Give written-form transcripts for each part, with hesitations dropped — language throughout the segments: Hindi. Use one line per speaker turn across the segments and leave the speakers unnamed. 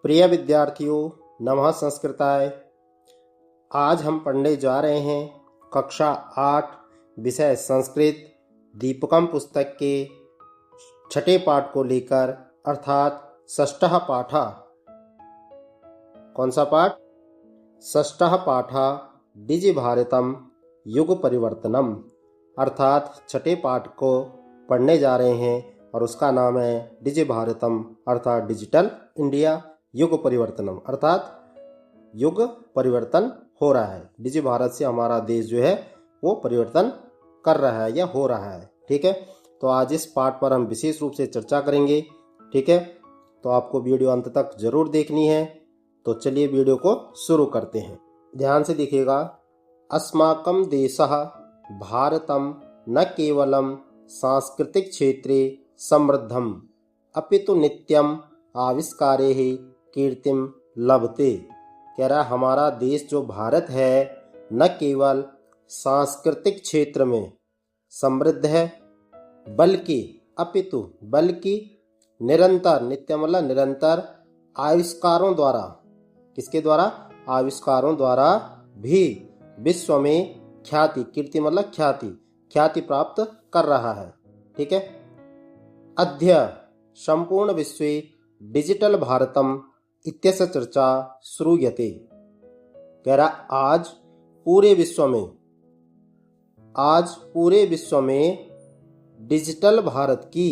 प्रिय विद्यार्थियों, नमः संस्कृताय। आज हम पढ़ने जा रहे हैं कक्षा 8 विषय संस्कृत दीपकम पुस्तक के छठे पाठ को लेकर, अर्थात षष्ठः पाठः। कौन सा पाठ? षष्ठः पाठः डिजि भारतम युग परिवर्तनम, अर्थात छठे पाठ को पढ़ने जा रहे हैं और उसका नाम है डिजि भारतम, अर्थात डिजिटल इंडिया युग परिवर्तनम, अर्थात युग परिवर्तन हो रहा है। डिजि भारत से हमारा देश जो है वो परिवर्तन कर रहा है या हो रहा है। ठीक है, तो आज इस पाठ पर हम विशेष रूप से चर्चा करेंगे। ठीक है, तो आपको वीडियो अंत तक जरूर देखनी है। तो चलिए वीडियो को शुरू करते हैं। ध्यान से देखिएगा। अस्माकं देशः भारतम न केवलं सांस्कृतिक क्षेत्रे समृद्धम अपितु नित्यम आविष्कारेः कीर्तिम लभते। कह रहा हमारा देश जो भारत है न केवल सांस्कृतिक क्षेत्र में समृद्ध है, बल्कि निरंतर, नित्य मतलब निरंतर, आविष्कारों द्वारा, किसके द्वारा? आविष्कारों द्वारा भी विश्व में ख्याति, कीर्ति मतलब ख्याति प्राप्त कर रहा है। ठीक है। अद्य संपूर्ण विश्वे डिजिटल भारतम इत्यस्य चर्चा श्रूयते। कह रहा आज पूरे विश्व में डिजिटल भारत की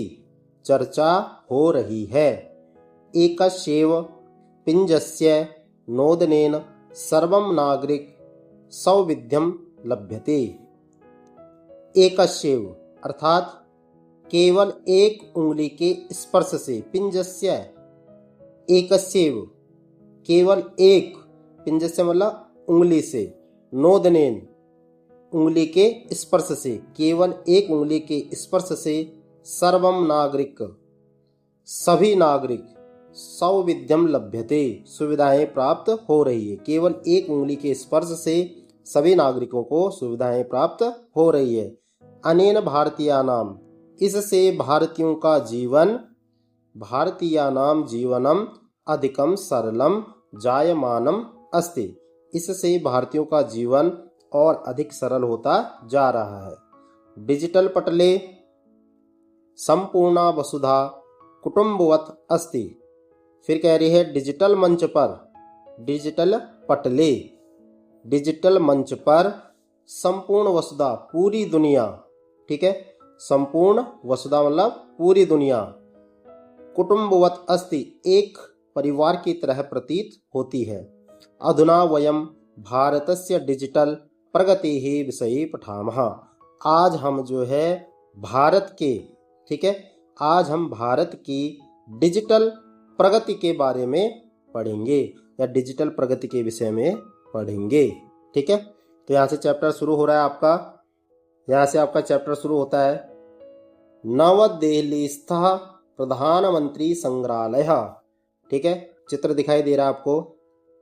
चर्चा हो रही है। एकस्यैव पिञ्जस्य नोदनेन सर्वं नागरिक सौविध्यम लभ्यते। एकस्यैव अर्थात केवल एक उंगली के स्पर्श से, पिञ्जस्य एकस्यैव केवल एक, पिञ्जस्य मतलब उंगली से, नोदनेन उंगली के स्पर्श से, केवल एक उंगली के स्पर्श से, सर्वम नागरिक सभी नागरिक, सौविध्यम लभ्यते सुविधाएं प्राप्त हो रही है। केवल एक उंगली के स्पर्श से सभी नागरिकों को सुविधाएं प्राप्त हो रही है। अनेन भारतीयानाम, इससे भारतीयानाम जीवनम अधिकम सरलम जायमानम अस्ति। इससे भारतीयों का जीवन और अधिक सरल होता जा रहा है। डिजिटल पटले संपूर्णा वसुधा कुटुंबवत अस्ति। फिर कह रही है डिजिटल मंच पर, डिजिटल पटले, डिजिटल मंच पर संपूर्ण वसुधा पूरी दुनिया, ठीक है, संपूर्ण वसुधा मतलब पूरी दुनिया, कुटुंबवत अस्ति एक परिवार की तरह प्रतीत होती है। अधुना वयम भारतस्य डिजिटल प्रगतिः विषये पठामः। आज हम जो है भारत के, ठीक है, आज हम भारत की डिजिटल प्रगति के बारे में पढ़ेंगे या डिजिटल प्रगति के विषय में पढ़ेंगे। ठीक है, तो यहाँ से चैप्टर शुरू हो रहा है आपका। यहाँ से आपका चैप्टर शुरू होता है। नवदिल्लीस्थः प्रधानमंत्री संग्रहालय। ठीक है, चित्र दिखाई दे रहा है आपको।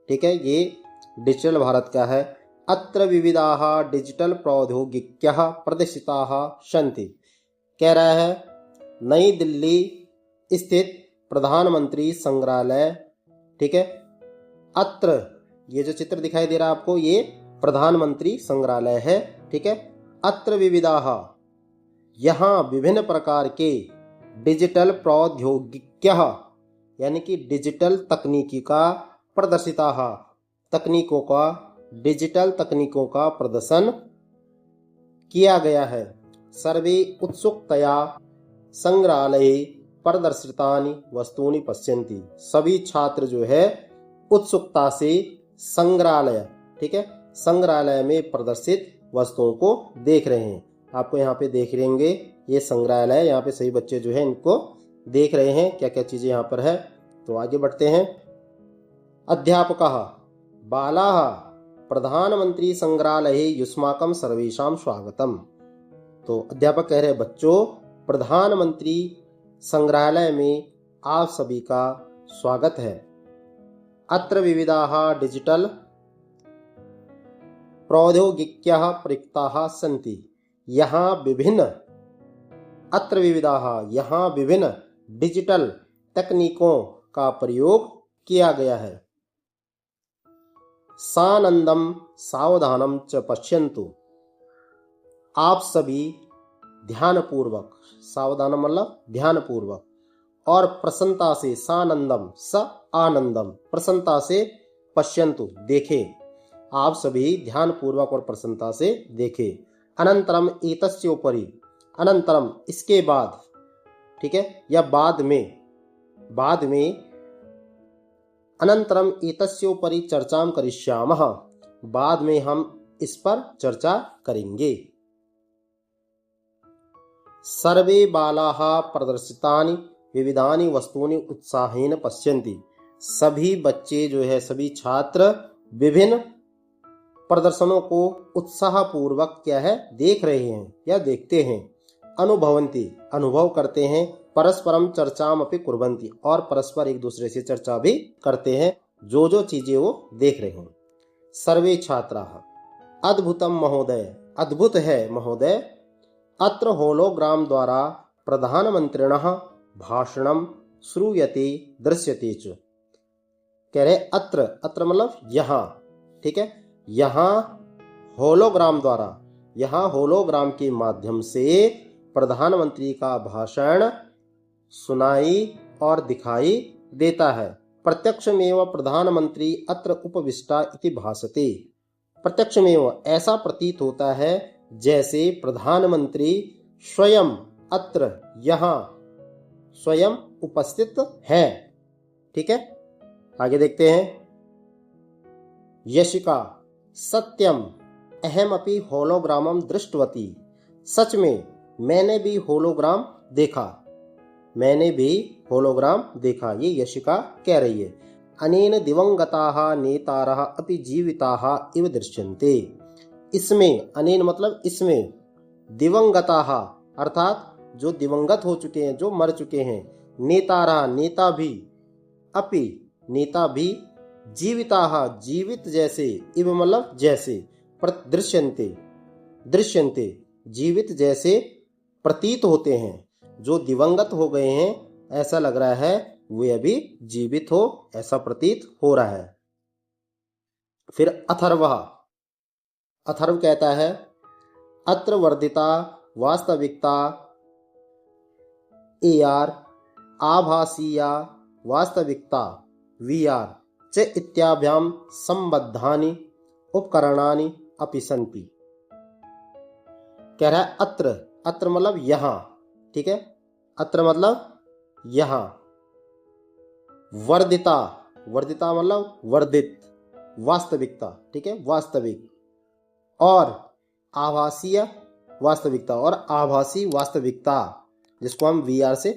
ठीक है, ये डिजिटल भारत का है। अत्र विविधाः डिजिटल प्रौद्योगिक्यः प्रदर्शिताः सन्ति। कह रहा है नई दिल्ली स्थित प्रधानमंत्री संग्रहालय, ठीक है, अत्र, ये जो चित्र दिखाई दे रहा है आपको, ये प्रधानमंत्री संग्रहालय है। ठीक है, अत्र विविधाः, यहाँ विभिन्न प्रकार के डिजिटल प्रौद्योगिक्यः यानी कि डिजिटल तकनीकी का, प्रदर्शिताः तकनीकों का, डिजिटल तकनीकों का प्रदर्शन किया गया है। सर्वे उत्सुकतया संग्रहालये प्रदर्शितानि वस्तूनि पश्यन्ति। सभी छात्र जो है उत्सुकता से संग्रहालय, ठीक है, संग्रहालय में प्रदर्शित वस्तुओं को देख रहे हैं। आपको यहाँ पे देख रहेंगे ये संग्रहालय है। यहाँ पे सभी बच्चे जो है इनको देख रहे हैं क्या क्या चीजें यहाँ पर है। तो आगे बढ़ते हैं। अध्यापकः बालाः प्रधानमंत्री संग्रहालये युष्माकं सर्वेषां स्वागतम। तो अध्यापक कह रहे हैं बच्चों, प्रधानमंत्री संग्रहालय में आप सभी का स्वागत है। अत्र विविधाः डिजिटल प्रौद्योगिक्यः प्रयुक्ताः सन्ति। यहाँ विभिन्न, अत्र विविधाः यहाँ विभिन्न डिजिटल तकनीकों का प्रयोग किया गया है। सानंदम सावधानम च पश्यन्तु, आप सभी ध्यानपूर्वक, सावधानम मतलब ध्यानपूर्वक, और प्रसन्नता से, सानंदम स आनंदम, प्रसन्नता से, पश्यन्तु देखें, आप सभी ध्यानपूर्वक और प्रसन्नता से देखें। अनंतरम एतस्योपरि, अनंतरम इसके बाद, ठीक है, या बाद में अनंतरम एतस्योपरि चर्चाम करिष्यामः, बाद में हम इस पर चर्चा करेंगे। सर्वे बालाः प्रदर्शितानि विविधानि वस्तूनि उत्साहेन पश्यन्ति, सभी बच्चे जो है, सभी छात्र विभिन्न प्रदर्शनों को उत्साहपूर्वक क्या है, देख रहे हैं या देखते हैं। अनुभवन्ति, अनुभव करते हैं। परस्परम चर्चाम अपि कुर्वन्ति, और परस्पर एक दूसरे से चर्चा भी करते हैं जो जो चीजें वो देख रहे हैं। सर्वे छात्राः अद्भुतम महोदय, अद्भुत है महोदय। अत्र होलोग्राम द्वारा प्रधानमंत्रिणः भाषणम श्रूयते दृश्यते च, कह रहे अत्र, अत्र मतलब यहाँ, ठीक है, यहाँ होलोग्राम द्वारा, यहाँ होलोग्राम के माध्यम से प्रधानमंत्री का भाषण सुनाई और दिखाई देता है। प्रत्यक्षमेव प्रधानमंत्री अत्र उपविष्टा इति भासते, प्रत्यक्षमेव ऐसा प्रतीत होता है जैसे प्रधानमंत्री स्वयं अत्र, यहाँ स्वयं उपस्थित है। ठीक है, आगे देखते हैं। यशिका सत्यम अहमपि होलोग्रामम दृष्टवती, सच में मैंने भी होलोग्राम देखा, मैंने भी होलोग्राम देखा, ये यशिका कह रही है। अनेन दिवंगताः नेतारः अपि जीविताः इव दृश्यन्ते, इसमें, अनेन मतलब इसमें, दिवंगताः अर्थात जो दिवंगत हो चुके हैं, जो मर चुके हैं, नेतारः नेता भी, अपि नेता भी, जीविताः जीवित जैसे, इव मतलब जैसे, दृश्यन्ते दृश्यन्ते जीवित जैसे प्रतीत होते हैं। जो दिवंगत हो गए हैं ऐसा लग रहा है वे अभी जीवित हो, ऐसा प्रतीत हो रहा है। फिर अथर्व, अथर्व कहता है अत्र वर्धिता वास्तविकता AR आभासीया वास्तविकता VR च इत्याभ्याम संबद्धानि उपकरणानि अपि सन्ति। कह रहा है अत्र, अत्र मतलब यहाँ, ठीक है, अत्र मतलब यहाँ। वर्धिता, वर्धिता मतलब वर्धित, वास्तविकता, ठीक है, वास्तविक, और आभासीय वास्तविकता, और आभासी वास्तविकता जिसको हम VR से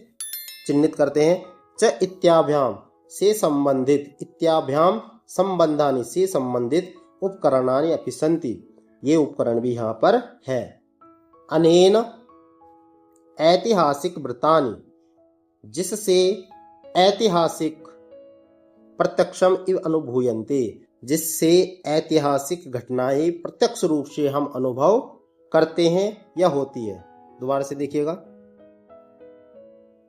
चिन्हित करते हैं। च इत्याभ्याम से संबंधित, इत्याभ्याम संबंधानि से संबंधित उपकरणानि अपि सन्ति, ये उपकरण भी यहाँ पर है। अनेन ऐतिहासिक वृत्तानि, जिससे ऐतिहासिक, प्रत्यक्षम इव अनुभूयन्ते, जिससे ऐतिहासिक घटनाएं प्रत्यक्ष रूप से हम अनुभव करते हैं या होती है। दोबारा से देखिएगा।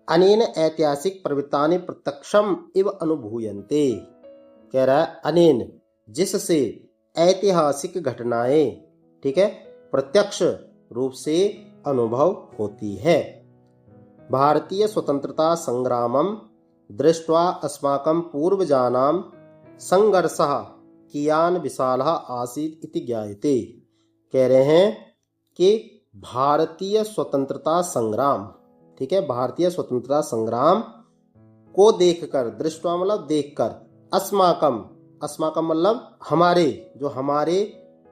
अनेन ऐतिहासिक प्रवृत्तानि प्रत्यक्षम इव अनुभूयन्ते, कह रहा है अनेन जिससे ऐतिहासिक घटनाएं, ठीक है, प्रत्यक्ष रूप से अनुभव होती है। भारतीय स्वतंत्रता संग्रामम दृष्ट्वा अस्माकं पूर्वजानां संघर्षः कियान विशालः आसीत् इति ज्ञायते, कह रहे हैं कि भारतीय स्वतंत्रता संग्राम, ठीक है, भारतीय स्वतंत्रता संग्राम को देखकर, दृष्ट्वा मतलब देखकर, अस्माकम, अस्माकम मतलब हमारे, जो हमारे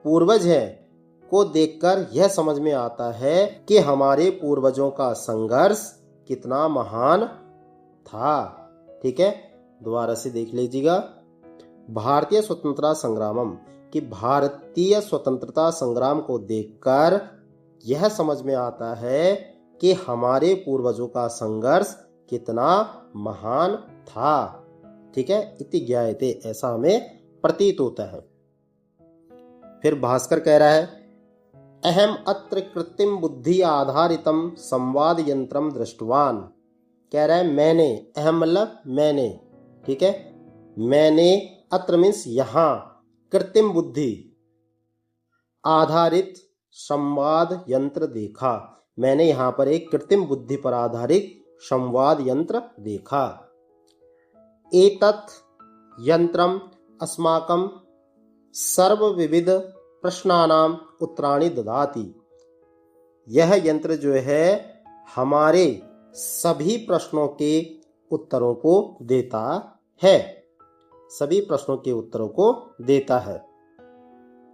पूर्वज हैं, को देखकर यह समझ में आता है कि हमारे पूर्वजों का संघर्ष कितना महान था। ठीक है, दोबारा से देख लीजिएगा। भारतीय स्वतंत्रता संग्रामम, कि भारतीय स्वतंत्रता संग्राम को देखकर यह समझ में आता है कि हमारे पूर्वजों का संघर्ष कितना महान था। ठीक है, इति ज्ञायते, ऐसा हमें प्रतीत होता है। फिर भास्कर कह रहा है अहम अत्र कृत्रिम बुद्धि आधारितम संवाद यंत्रम दृष्टवान, कह रहा है मैंने, अहम मतलब मैंने, ठीक है, मैंने अत्र मीन्स यहाँ कृत्रिम बुद्धि आधारित संवाद यंत्र देखा। मैंने यहाँ पर एक कृत्रिम बुद्धि पर आधारित संवाद यंत्र देखा। एतत् यंत्रम अस्माकं सर्वविविध प्रश्नानाम उत्तराणि ददाति। यह यंत्र जो है हमारे सभी प्रश्नों के उत्तरों को देता है, सभी प्रश्नों के उत्तरों को देता है।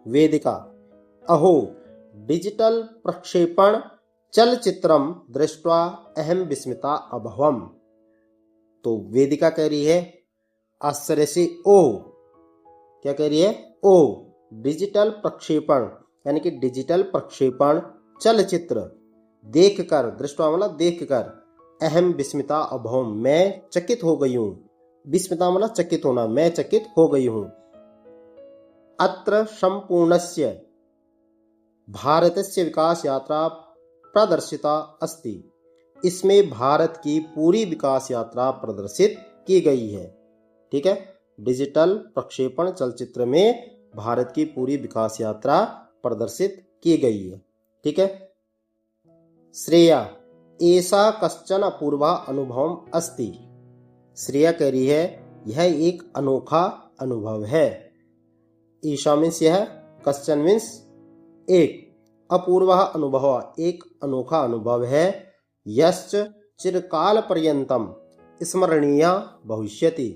वेदिका अहो डिजिटल प्रक्षेपण चलचित्रम दृष्ट्वा अहम विस्मिता अभवम। तो वेदिका कह रही है आश्चर्य से ओ, क्या कह रही है ओ डिजिटल प्रक्षेपण यानी कि डिजिटल प्रक्षेपण चलचित्र देखकर, दृष्टवा मतलब देखकर, अहम विस्मिता अभवम मैं चकित हो गई हूँ। विस्मिता मतलब चकित होना, मैं चकित हो गई हूँ। अत्र संपूर्णस्य भारतस्य विकास यात्रा प्रदर्शिता अस्ति। इसमें भारत की पूरी विकास यात्रा प्रदर्शित की गई है। ठीक है, डिजिटल प्रक्षेपण चलचित्र में भारत की पूरी विकास यात्रा प्रदर्शित की गई है। ठीक है। श्रेया ऐसा कश्चन अपूर्वा अनुभव अस्ति। श्रेया कह रही है यह एक अनोखा अनुभव है। ईशा मीन्स यह, कश्चन मीन्स एक, अपूर्व अनुभव एक अनोखा अनुभव है। यश्च चिरकाल पर्यंतम स्मरणीय भविष्यति।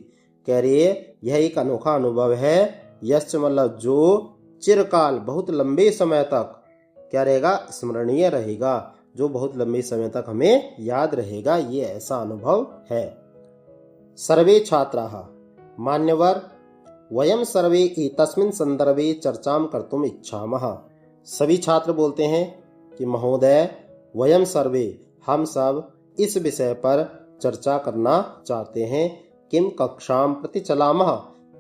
कह रही है यह एक अनोखा अनुभव है। यश्च मतलब जो, चिरकाल बहुत लंबे समय तक क्या रहेगा, स्मरणीय रहेगा, जो बहुत लंबे समय तक हमें याद रहेगा, ये ऐसा अनुभव है। सर्वे छात्राः मान्यवर वयम सर्वे एतस्मिन् संदर्भे चर्चां कर्तुम् इच्छामः। सभी छात्र बोलते हैं कि महोदय वयम सर्वे हम सब इस विषय पर चर्चा करना चाहते हैं। किम कक्षां प्रति चलामः,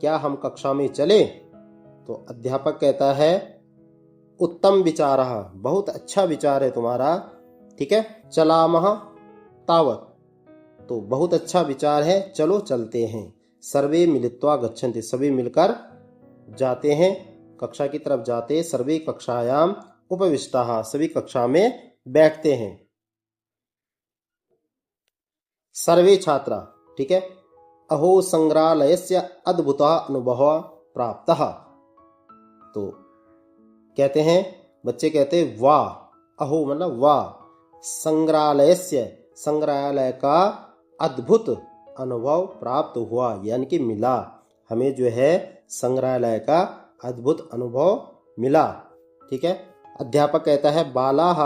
क्या हम कक्षा में चले? तो अध्यापक कहता है उत्तम विचारः, बहुत अच्छा विचार है तुम्हारा। ठीक है, चलामः तावत्, तो बहुत अच्छा विचार है, चलो चलते हैं। सर्वे मिलित्वा गच्छन्ति, सभी मिलकर जाते हैं, कक्षा की तरफ जाते। सर्वे कक्षायाम उपविष्टाः, सभी कक्षा में बैठते हैं। सर्वे छात्रा, ठीक है, अहो संग्रहालयस्य अद्भुतः अनुभवः प्राप्तः। तो कहते हैं, बच्चे कहते हैं वाह, अहो मतलब वाह, संग्रहालयस्य, संग्रहालय का अद्भुत अनुभव प्राप्त हुआ, यानी कि मिला, हमें जो है संग्रहालय का अद्भुत अनुभव मिला। ठीक है। अध्यापक कहता है बालाः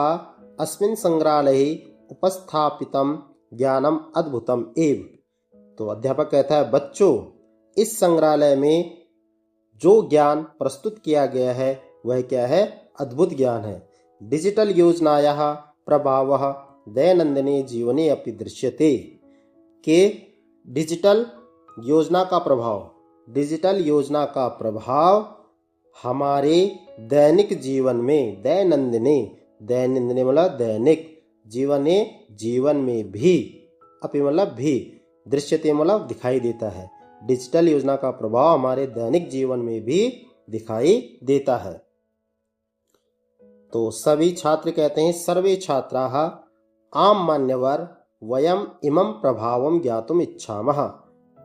अस्मिन् संग्रहालये उपस्थापितं ज्ञानम अद्भुतम एव। तो अध्यापक कहता है बच्चों, इस संग्रहालय में जो ज्ञान प्रस्तुत किया गया है वह क्या है, अद्भुत ज्ञान है। डिजिटल योजनायाः प्रभावः दैनन्दिने जीवने अपि दृश्यते। के डिजिटल योजना का प्रभाव, डिजिटल योजना का प्रभाव हमारे दैनिक जीवन में, दैनन्दिने, दैनन्दिने मतलब दैनिक, जीवने जीवन में भी, अपि मतलब भी, दृश्यते मतलब दिखाई देता है। डिजिटल योजना का प्रभाव हमारे दैनिक जीवन में भी दिखाई देता है। तो सभी छात्र कहते हैं सर्वे छात्राः आम मान्यवर वयम इमं प्रभावम ज्ञातुम इच्छामः।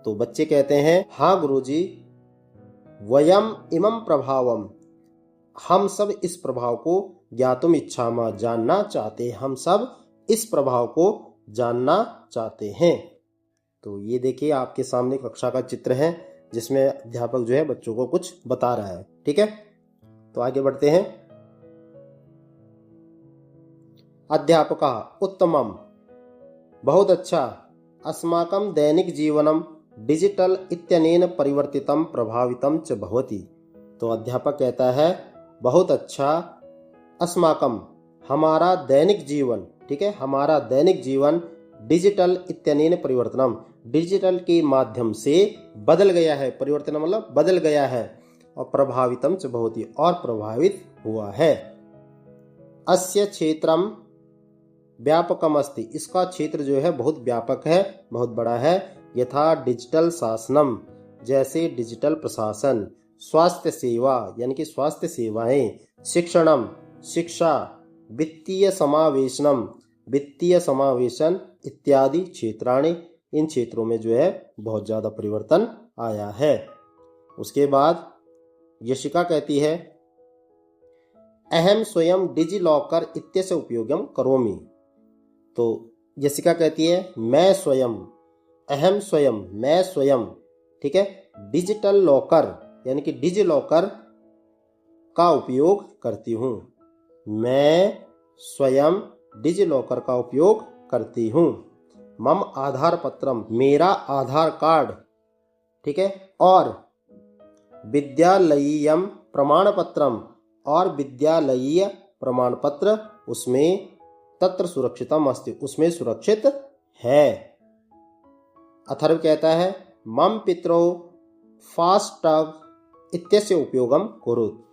तो बच्चे कहते हैं हाँ गुरुजी, वयम इमं प्रभावम, हम सब इस प्रभाव को ज्ञातुम इच्छामः जानना चाहते हैं, हम सब इस प्रभाव को जानना चाहते हैं। तो ये देखिए आपके सामने कक्षा का चित्र है जिसमें अध्यापक जो है बच्चों को कुछ बता रहा है। ठीक है, तो आगे बढ़ते हैं। अध्यापकः उत्तमम, बहुत अच्छा, अस्माकं दैनिक जीवनम डिजिटल इत्यनेन परिवर्तितम प्रभावितम च भवति। तो अध्यापक कहता है बहुत अच्छा, अस्माकं हमारा दैनिक जीवन, ठीक है, हमारा दैनिक जीवन डिजिटल इत्यनेन परिवर्तनम, डिजिटल के माध्यम से बदल गया है, परिवर्तन मतलब बदल गया है, और प्रभावितम च भवति, और प्रभावित हुआ है। अस्य क्षेत्रम व्यापकम अस्ति, इसका क्षेत्र जो है बहुत व्यापक है, बहुत बड़ा है। यथा डिजिटल शासनम, जैसे डिजिटल प्रशासन, स्वास्थ्य सेवा यानी कि स्वास्थ्य सेवाएं, शिक्षणम शिक्षा, वित्तीय समावेशन इत्यादि क्षेत्राणि, इन क्षेत्रों में जो है बहुत ज़्यादा परिवर्तन आया है। उसके बाद यशिका कहती है अहम स्वयं डिजी लॉकर इत्यस्य उपयोगम करोमि। तो यशिका कहती है मैं स्वयं, अहम स्वयं, मैं स्वयं, ठीक है, डिजिटल लॉकर यानी कि डिजी लॉकर का उपयोग करती हूँ। मैं स्वयं डिजी लॉकर का उपयोग करती हूँ। मम आधार पत्रम, मेरा आधार कार्ड, ठीक है, और विद्यालयीयम प्रमाण पत्रम, और विद्यालयीय प्रमाण पत्र उसमें तत्र सुरक्षितम अस्ति, उसमें सुरक्षित है। अथर्व कहता है मम पितरौ फास्टैग इत्यस्य उपयोगम कुरुत।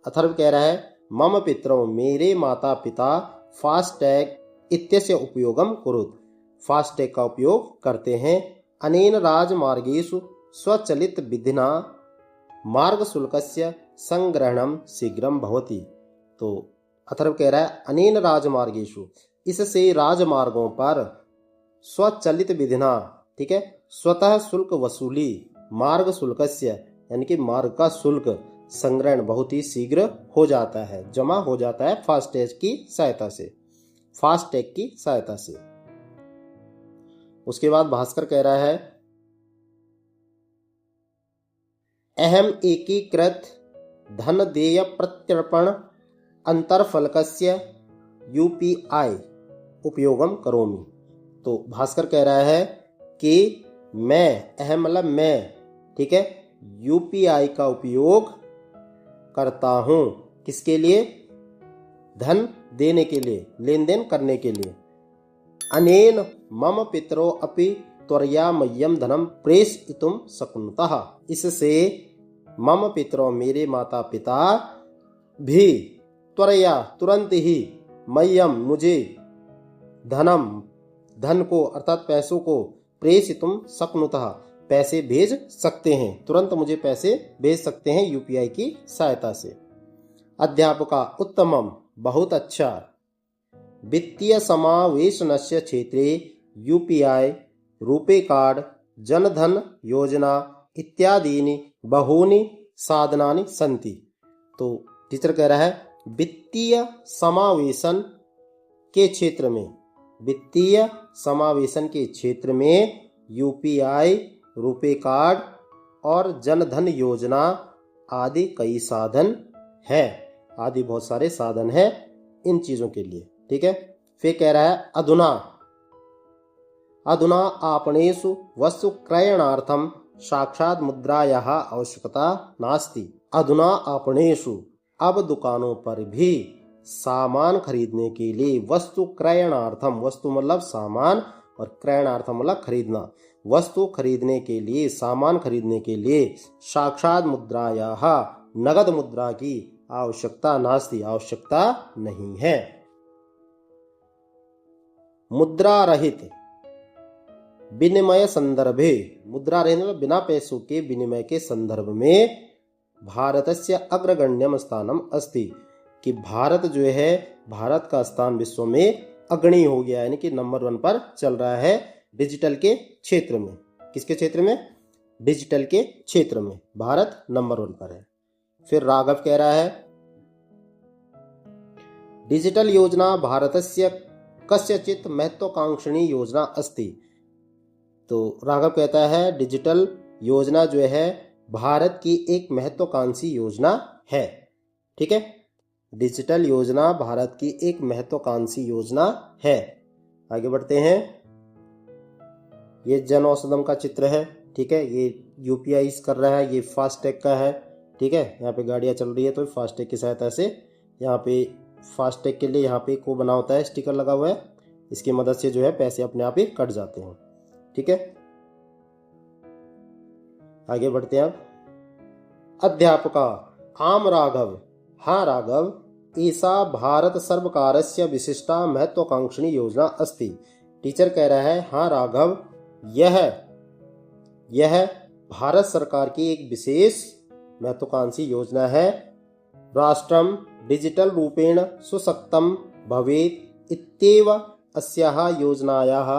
अथर्व कह रहा है मम पितरौ, मेरे माता पिता, फास्टैग इत्यस्य उपयोगम कुरुत, फास्टैग का उपयोग करते हैं। अनेन राजमार्गेषु स्वचलित विधिना मार्ग शुल्कस्य संग्रहणम शीघ्रम भवति। तो अथर्व कह रहा है अनेन राजमार्गेषु, इससे राजमार्गों पर स्वचलित विधिना, ठीक है, स्वतः शुल्क वसूली, मार्ग शुल्कस्य यानी कि मार्ग का शुल्क, संग्रहण बहुत ही शीघ्र हो जाता है, जमा हो जाता है फास्टैग की सहायता से, फास्टैग की सहायता से। उसके बाद भास्कर कह रहा है अहम एकीकृत धन देय प्रत्यर्पण अंतरफलकस्य यूपीआई उपयोगम करोमि। तो भास्कर कह रहा है कि मैं, अहम मतलब मैं, ठीक है, यूपीआई का उपयोग करता हूँ। किसके लिए? धन देने के लिए, लेन देन करने के लिए। अनेन मम पितरो अपि त्वरया मह्यम धनम प्रेषयितुम शक्नुतः, इससे मम पितरो, मेरे माता पिता भी, त्वरया तुरंत ही, मह्यम मुझे, धनम धन को अर्थात पैसों को, प्रेषयितुम शक्नुतः पैसे भेज सकते हैं, तुरंत मुझे पैसे भेज सकते हैं यूपीआई की सहायता से। अध्यापका उत्तमम, बहुत अच्छा। वित्तीय समावेशनस्य क्षेत्रे यूपीआई, रुपे कार्ड, जनधन योजना इत्यादीनि बहूनि साधनानि सन्ति। तो टीचर कह रहा है वित्तीय समावेशन के क्षेत्र में, वित्तीय समावेशन के क्षेत्र में यूपीआई, रुपे कार्ड और जनधन योजना आदि कई साधन है, आदि बहुत सारे साधन है इन चीजों के लिए, ठीक है। फिर कह रहा है अधुना, अधुना आपणेषु वस्तु क्रयणार्थम साक्षात मुद्रायाः आवश्यकता नास्ति। अधुना आपणेषु, अब दुकानों पर भी सामान खरीदने के लिए, वस्तु क्रयणार्थम, वस्तु मतलब सामान और क्रयणार्थम मतलब खरीदना, वस्तु खरीदने के लिए, सामान खरीदने के लिए साक्षात मुद्रायाः, नगद मुद्रा की आवश्यकता नास्ति, आवश्यकता नहीं है। मुद्रा रहित विनिमय संदर्भे, मुद्रा रहित मतलब बिना पैसों के विनिमय के संदर्भ में भारतस्य अग्रगण्यम स्थानम अस्ति, कि भारत जो है, भारत का स्थान विश्व में अग्रणी हो गया, यानी कि नंबर 1 पर चल रहा है डिजिटल के क्षेत्र में। किसके क्षेत्र में? डिजिटल के क्षेत्र में भारत नंबर 1 पर है। फिर राघव कह रहा है डिजिटल योजना भारतस्य कस्यचित् महत्वाकांक्षिणी योजना अस्ति। तो राघव कहता है डिजिटल योजना जो है भारत की एक महत्वाकांक्षी योजना है, ठीक है। डिजिटल योजना भारत की एक महत्वाकांक्षी योजना है। आगे बढ़ते हैं। ये जन औषधम का चित्र है, ठीक है, ये यूपीआई कर रहा है, ये फास्टैग का है, ठीक है। यहाँ पे गाड़ियाँ चल रही है तो फास्टैग की सहायता से, यहाँ पे फास्टैग के लिए यहाँ पे को बना होता है, स्टिकर लगा हुआ है, इसकी मदद से जो है पैसे अपने आप ही कट जाते हैं, ठीक है। आगे बढ़ते हैं। अध्यापका आम राघव, हाँ राघव, ऐसा भारत सर्वकारस्य विशिष्टा महत्वाकांक्षिणी योजना अस्ति। टीचर कह रहा है हाँ राघव, यह भारत सरकार की एक विशेष महत्वाकांक्षी योजना है। राष्ट्रम डिजिटल रूपेण सुशक्तं भवेत् इत्येव अस्याः योजनायाः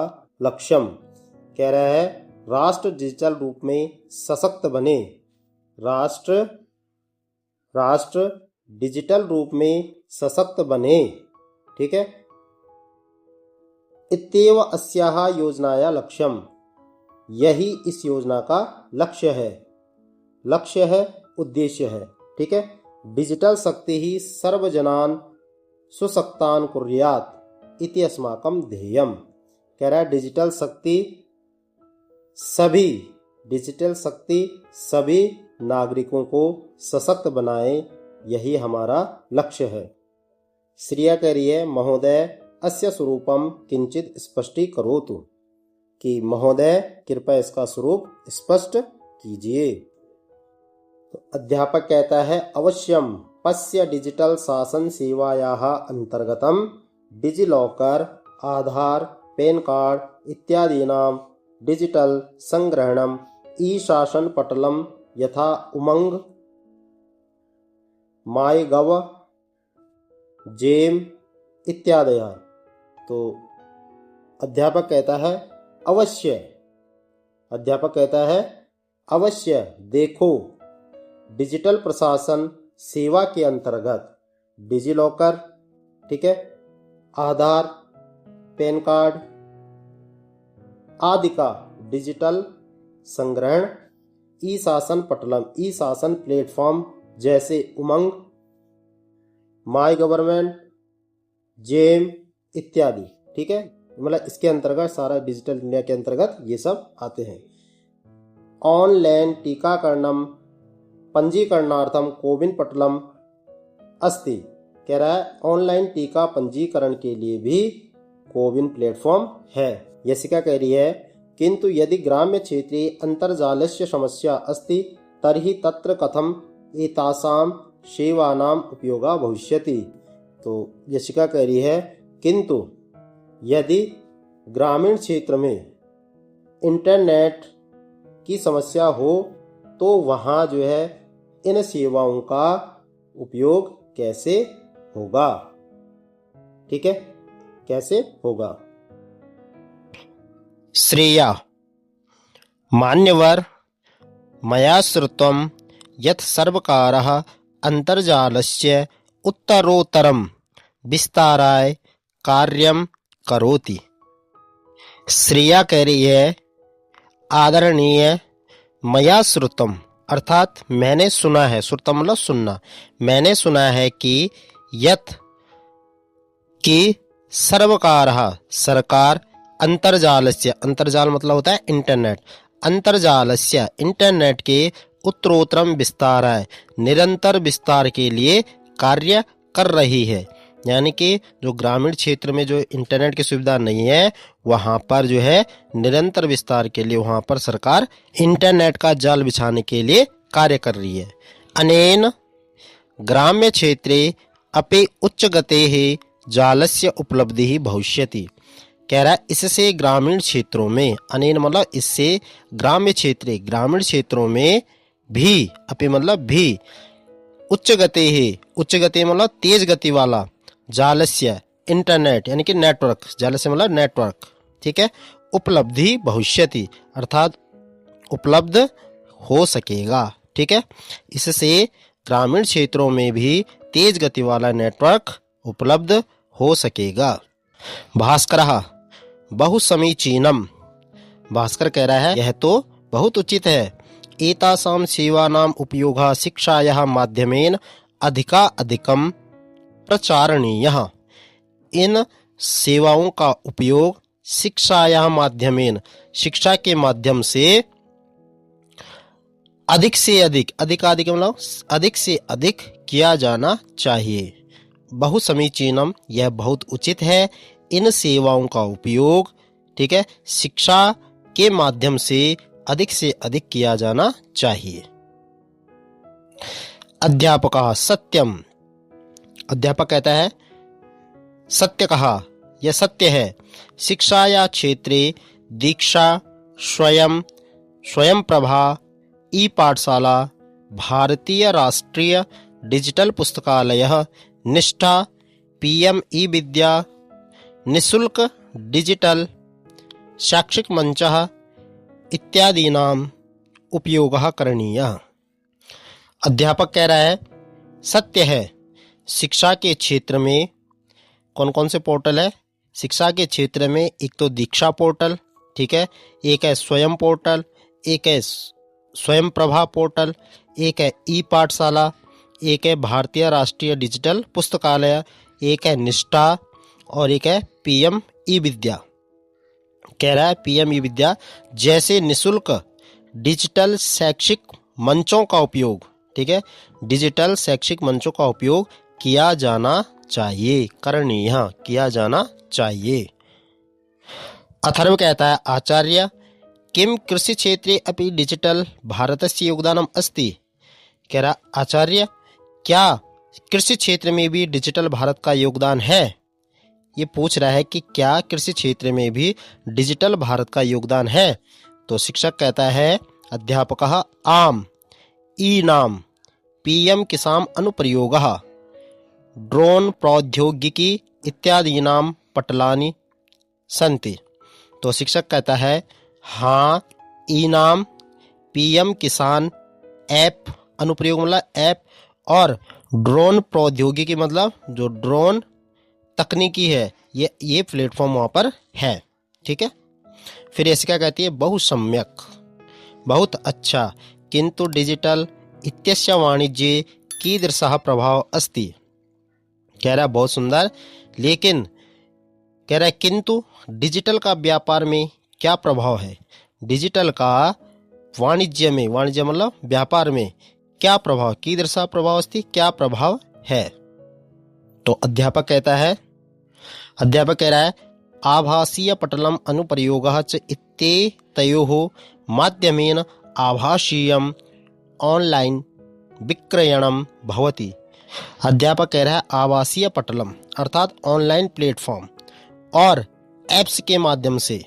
लक्ष्यम। कह रहा है राष्ट्र डिजिटल रूप में सशक्त बने, राष्ट्र डिजिटल रूप में सशक्त बने, ठीक है। इत्येव अस्याः योजनाया लक्ष्यम, यही इस योजना का लक्ष्य है, उद्देश्य है, ठीक है। डिजिटल शक्ति ही सर्वजनान सुशक्तान कुर्यात् इति अस्माकं ध्येयम। कह रहा है डिजिटल शक्ति सभी नागरिकों को सशक्त बनाए, यही हमारा लक्ष्य है। श्रिया कह रही है महोदय अस्य स्वरूपम किंचित स्पष्टीकरोतु, कि महोदय कृपया इसका स्वरूप स्पष्ट कीजिए। तो अध्यापक कहता है अवश्यम पश्य डिजिटल शासन सेवायाः अंतर्गतम डिजिलॉकर, आधार, पैन कार्ड इत्यादीनां डिजिटल संग्रहणम ई शासन पटलम यथा उमंग, माईगव, जेम इत्यादयः। तो अध्यापक कहता है अवश्य देखो डिजिटल प्रशासन सेवा के अंतर्गत डिजिलॉकर, ठीक है, आधार, पैन कार्ड आदि का डिजिटल संग्रहण, ई शासन पटलम, ई शासन प्लेटफॉर्म जैसे उमंग, माई गवर्नमेंट, जेम इत्यादि, ठीक है। मतलब इसके अंतर्गत सारा डिजिटल इंडिया के अंतर्गत ये सब आते हैं। ऑनलाइन टीकाकरणम पंजीकरणार्थम कोविन पटलम अस्ति। कह रहा है ऑनलाइन टीका पंजीकरण के लिए भी कोविन प्लेटफॉर्म है। यशिका कह रही है किंतु यदि ग्राम्य क्षेत्रे अंतर्जालस्य समस्या अस्ति तर्हि तत्र कथम एतासां सेवानां उपयोगः भविष्यति। तो यशिका कह रही है किंतु यदि ग्रामीण क्षेत्र में इंटरनेट की समस्या हो तो वहाँ जो है इन सेवाओं का उपयोग कैसे होगा, ठीक है, कैसे होगा। श्रेया मान्यवर मया श्रुतं यत् सर्वकारः अन्तर्जालस्य उत्तरोत्तरं विस्ताराय कार्यं करोति। श्रेया कह रही है आदरणीय मया श्रुतम अर्थात मैंने सुना है, श्रुतम मतलब सुनना, मैंने सुना है कि यत् कि सर्वकारः सरकार अंतर्जालस्य, अंतर्जाल मतलब होता है इंटरनेट, अंतर्जालस्य इंटरनेट के उत्तरोत्तरम विस्ताराय निरंतर विस्तार के लिए कार्य कर रही है। यानी कि जो ग्रामीण क्षेत्र में जो इंटरनेट की सुविधा नहीं है वहाँ पर जो है निरंतर विस्तार के लिए वहाँ पर सरकार इंटरनेट का जाल बिछाने के लिए कार्य कर रही है। अनेन ग्राम्य क्षेत्रे अपि उच्च गतेः जालस्य उपलब्धिः भविष्यति। कह रहा है इससे ग्रामीण क्षेत्रों में, अनेन मतलब इससे ग्राम्य क्षेत्रे, ग्रामीण क्षेत्रों में भी, अपि मतलब भी, उच्च गतेः, उच्च गति मतलब तेज गति वाला, जालस्य इंटरनेट यानी कि नेटवर्क, जालस्य मतलब नेटवर्क, ठीक है, उपलब्धि भविष्यति अर्थात उपलब्ध हो सकेगा, ठीक है। इससे ग्रामीण क्षेत्रों में भी तेज गति वाला नेटवर्क उपलब्ध हो सकेगा। भास्करः बहु समीचीनम, भास्कर कह रहा है यह तो बहुत उचित है। एतासां सेवानां उपयोगः शिक्षायाः माध्यमेन अधिकाधिकं प्रचारणीयः। इन सेवाओं का उपयोग शिक्षायाः माध्यमेन, शिक्षा के माध्यम से अधिक से अधिक, अधिकाधिक मतलब अधिक से अधिक किया जाना चाहिए। बहु समीचीनम यह बहुत उचित है। इन सेवाओं का उपयोग, ठीक है, शिक्षा के माध्यम से अधिक किया जाना चाहिए। अध्यापक सत्यम, अध्यापक कहता है सत्य कहा, यह सत्य है। शिक्षा या क्षेत्रे दीक्षा स्वयं प्रभा ई पाठशाला, भारतीय राष्ट्रीय डिजिटल पुस्तकालयः, निष्ठा, पीएम ई विद्या, निःशुल्क डिजिटल शैक्षिक मंचः इत्यादीनां उपयोगः करणीयः। अध्यापक कह रहा है सत्य है शिक्षा के क्षेत्र में कौन कौन से पोर्टल है। शिक्षा के क्षेत्र में एक तो दीक्षा पोर्टल, ठीक है, एक है स्वयं पोर्टल, एक है स्वयं प्रभा पोर्टल, एक है ई पाठशाला, एक है भारतीय राष्ट्रीय डिजिटल पुस्तकालय, एक है निष्ठा और एक है पीएम ई विद्या। कह रहा है पीएम ई विद्या जैसे निःशुल्क डिजिटल शैक्षिक मंचों का उपयोग, ठीक है, डिजिटल शैक्षिक मंचों का उपयोग किया जाना चाहिए, करणीय, किया जाना चाहिए। अथर्व कहता है आचार्य किम कृषि क्षेत्रे अपि डिजिटल भारतस्य योगदानम अस्ति। कह रहा आचार्य क्या कृषि क्षेत्र में भी डिजिटल भारत का योगदान है। ये पूछ रहा है कि क्या कृषि क्षेत्र में भी डिजिटल भारत का योगदान है। तो शिक्षक कहता है अध्यापकः आम ई नाम पीएम किसान अनुप्रयोगः ड्रोन प्रौद्योगिकी इत्यादीनां पटलानि सन्ति। तो शिक्षक कहता है हाँ, ई नाम पीएम किसान ऐप, अनुप्रयोग मतलब ऐप, और ड्रोन प्रौद्योगिकी मतलब जो ड्रोन तकनीकी है ये प्लेटफॉर्म वहाँ पर है, ठीक है। फिर ऐसे क्या कहती है बहु सम्यक, बहुत अच्छा, किंतु डिजिटल इत्यस्य वाणिज्ये कीदृशः प्रभाव अस्ति। कह रहा बहुत सुंदर, लेकिन कह रहा है किंतु डिजिटल का व्यापार में क्या प्रभाव है। डिजिटल का वाणिज्य में, वाणिज्य मतलब व्यापार में क्या प्रभाव, कीदृशः प्रभाव अस्ति, क्या प्रभाव है। तो अध्यापक कहता है, अध्यापक कह रहा है आभासीय पटलम अनुप्रयोगः च इत्येतयोः माध्यमेन आभासीयम ऑनलाइन विक्रयणम भवति। अध्यापक कह रहा है आभासीय पटलम अर्थात ऑनलाइन प्लेटफॉर्म और एप्स के माध्यम से,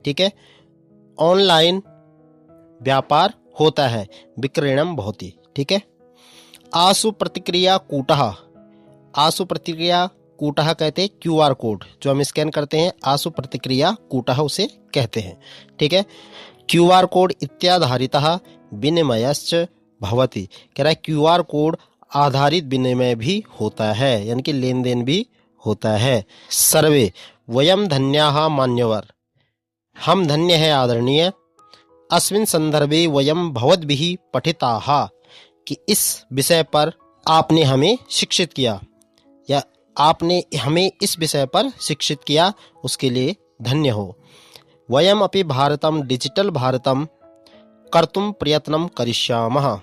ठीक है, ऑनलाइन व्यापार होता है, विक्रयणम भवति, ठीक है। आशु प्रतिक्रिया कूटः, आशु प्रतिक्रिया कूटः कहते हैं क्यूआर कोड जो हम स्कैन करते हैं, आशु प्रतिक्रिया कूटः उसे कहते हैं, ठीक है। क्यूआर कोड इत्याधारितः विनिमयश्च भवति। कह रहा है क्यूआर कोड आधारित विनिमय भी होता है, यानी कि लेन देन भी होता है। सर्वे वयम धन्याः मान्यवर, हम धन्य है आदरणीय। अस्मिन् संदर्भे वयम भवद्भिः पठिताः, कि इस विषय पर आपने हमें शिक्षित किया या आपने हमें इस विषय पर शिक्षित किया, उसके लिए धन्य हो। वयम अपि भारतम डिजिटल भारतम कर्तुम प्रयत्नं करिष्यामः,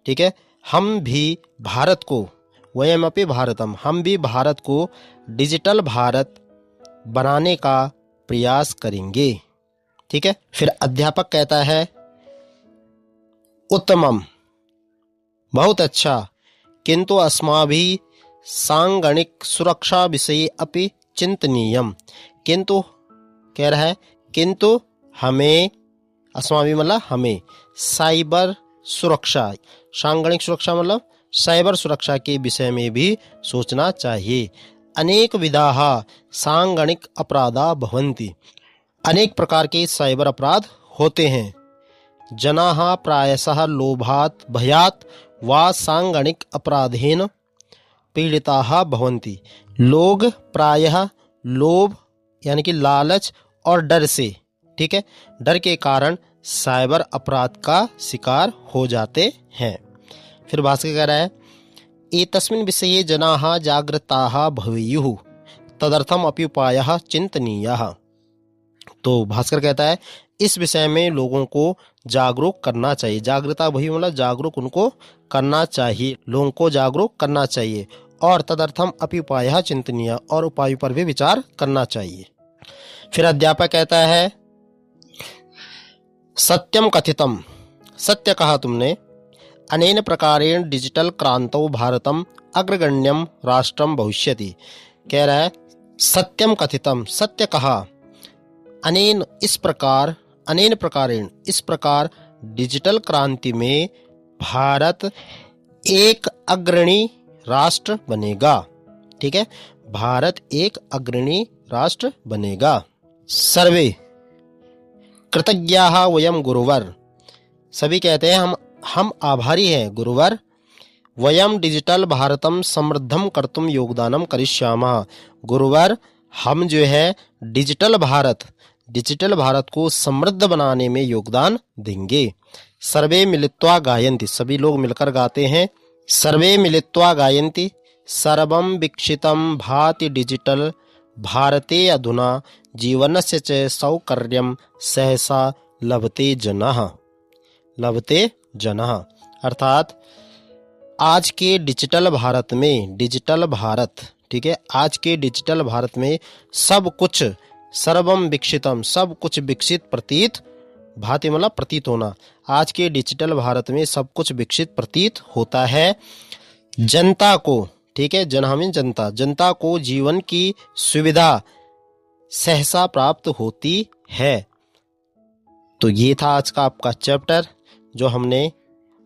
ठीक है, हम भी भारत को, वयम अपि भारतम, हम भी भारत को डिजिटल भारत बनाने का प्रयास करेंगे, ठीक है। फिर अध्यापक कहता है उत्तमम, बहुत अच्छा, किंतु अस्माभिः सांगणिक सुरक्षा विषये अपि चिंतनीयम। किंतु कह रहा है किंतु हमें, अस्माभिः मतलब हमें, साइबर सुरक्षा, सांगणिक सुरक्षा मतलब साइबर सुरक्षा के विषय में भी सोचना चाहिए। अनेक विधाः सांगणिक अपराधा भवन्ति, अनेक प्रकार के साइबर अपराध होते हैं। जनाः प्रायशः लोभात् भयात् वा सांगणिक अपराधेन पीड़िताः भवन्ति। लोग प्रायः लोभ यानी कि लालच और डर से, ठीक है, डर के कारण साइबर अपराध का शिकार हो जाते हैं। फिर भास्कर कह रहा है एतस्मिन् विषये जनाः जागृताः भवेयुः तदर्थम अपि उपायः चिंतनीयः। तो भास्कर कहता है इस विषय में लोगों को जागरूक करना चाहिए। जागृता भई मतलब जागरूक उनको करना चाहिए, लोगों को जागरूक करना चाहिए। और तदर्थम अपि उपायः चिंतनीय, और उपाय पर भी विचार करना चाहिए। फिर अध्यापक कहता है सत्यम कथितम, सत्य कहा तुमने। अनेन प्रकारेण डिजिटल क्रांतौ भारतम अग्रगण्यम राष्ट्रम भविष्यति। कह रहा है सत्यम कथितम, सत्य कहा। अनेन इस प्रकार, अनेन प्रकारेण इस प्रकार डिजिटल क्रांति में भारत एक अग्रणी राष्ट्र बनेगा। ठीक है, भारत एक अग्रणी राष्ट्र बनेगा। सर्वे कृतज्ञाः वयम गुरुवर, सभी कहते हैं हम आभारी हैं गुरुवर। वयम डिजिटल भारतम समृद्धम कर्तुम योगदानम करिष्यामः, गुरुवर हम जो है डिजिटल भारत को समृद्ध बनाने में योगदान देंगे। सर्वे मिलित्वा गायन्ति, सभी लोग मिलकर गाते हैं। सर्वे मिलित्वा गायन्ति सर्वं विकसितं भाति डिजिटल भारते अधुना जीवनस्य च सौकर्यं सहसा लभते जनः। अर्थात आज के डिजिटल भारत में, ठीक है, आज के डिजिटल भारत में सब कुछ सर्वम विकसितम, सब कुछ विकसित प्रतीत, भाति मतलब प्रतीत होना। आज के डिजिटल भारत में सब कुछ विकसित प्रतीत होता है। जनता को, ठीक है, जनहामिन जनता को जीवन की सुविधा सहसा प्राप्त होती है। तो ये था आज का आपका चैप्टर जो हमने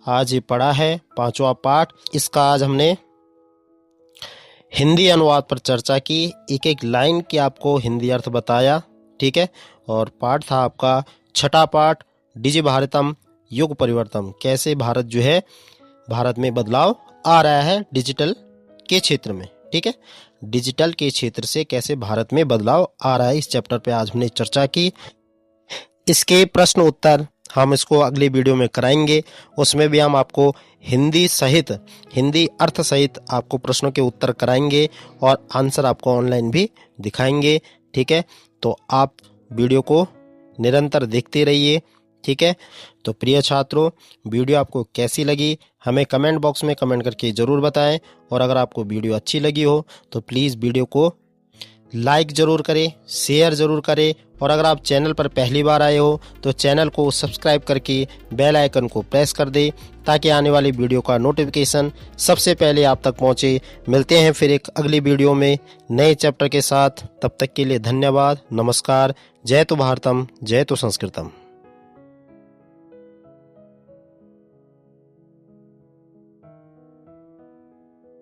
आज पढ़ा है, 5वां पाठ। इसका आज हमने हिंदी अनुवाद पर चर्चा की, एक एक लाइन की आपको हिंदी अर्थ बताया। ठीक है, और पाठ था आपका 6वां पाठ, डिजि भारतम युग परिवर्तन, कैसे भारत जो है, भारत में बदलाव आ रहा है डिजिटल के क्षेत्र में। ठीक है, डिजिटल के क्षेत्र से कैसे भारत में बदलाव आ रहा है, इस चैप्टर पे आज हमने चर्चा की। इसके प्रश्न उत्तर हम इसको अगले वीडियो में कराएंगे, उसमें भी हम आपको हिंदी अर्थ सहित आपको प्रश्नों के उत्तर कराएंगे और आंसर आपको ऑनलाइन भी दिखाएंगे। ठीक है, तो आप वीडियो को निरंतर देखते रहिए। ठीक है, तो प्रिय छात्रों, वीडियो आपको कैसी लगी हमें कमेंट बॉक्स में कमेंट करके ज़रूर बताएं, और अगर आपको वीडियो अच्छी लगी हो तो प्लीज़ वीडियो को लाइक ज़रूर करें, शेयर ज़रूर करें, और अगर आप चैनल पर पहली बार आए हो तो चैनल को सब्सक्राइब करके बेल आइकन को प्रेस कर दें ताकि आने वाली वीडियो का नोटिफिकेशन सबसे पहले आप तक पहुंचे। मिलते हैं फिर एक अगली वीडियो में नए चैप्टर के साथ, तब तक के लिए धन्यवाद, नमस्कार। जय तो भारतम, जय तो संस्कृतम।